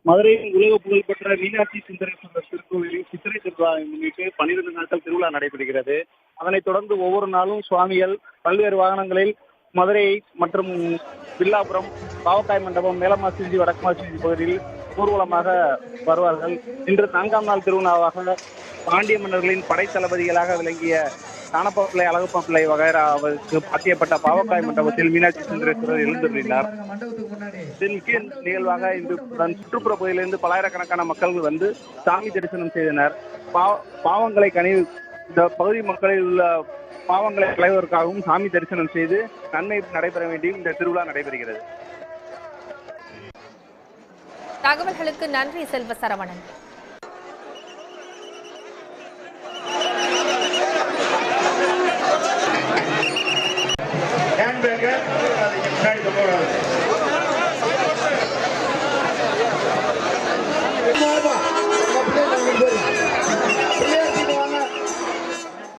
மதுரையின் உலக புகழ்பெற்ற மீனாட்சி சுந்தரேஸ்வரர் திருக்கோவிலில் சித்திரை திருவிழாவை முன்னிட்டு 12 நாட்கள் திருவிழா நடைபெறுகிறது. அதனைத் தொடர்ந்து ஒவ்வொரு நாளும் சுவாமிகள் பல்வேறு வாகனங்களில் மதுரை மற்றும் வில்லாபுரம், பாவக்காய் மண்டபம், மேலமாசிஞ்சி, வடக்குமாசிஞ்சி பகுதியில் ஊர்வலமாக வருவார்கள். இன்று 4ஆம் நாள் திருவிழாவாக பாண்டிய மன்னர்களின் படை தளபதிகளாக விளங்கிய காணப்பாப்பிள்ளை, அழகப்பாப்பிள்ளை வகைராவுக்கு பாத்தியப்பட்ட பாவக்காய் மண்டபத்தில் மீனாட்சி சுந்தரேஸ்வரர் எழுந்துள்ளார். இதன் முக்கிய நிகழ்வாக இன்று சுற்றுப்புற பகுதியிலிருந்து பல்லாயிரக்கணக்கான மக்கள் வந்து சாமி தரிசனம் செய்தனர். பாவங்களை இந்த பகுதி மக்களில் உள்ள பாவங்களை களைவதற்காகவும் சாமி தரிசனம் செய்து நன்மை நடைபெற வேண்டியும் இந்த திருவிழா நடைபெறுகிறது. தகவல்களுக்கு நன்றி செல்வ சரவணன்.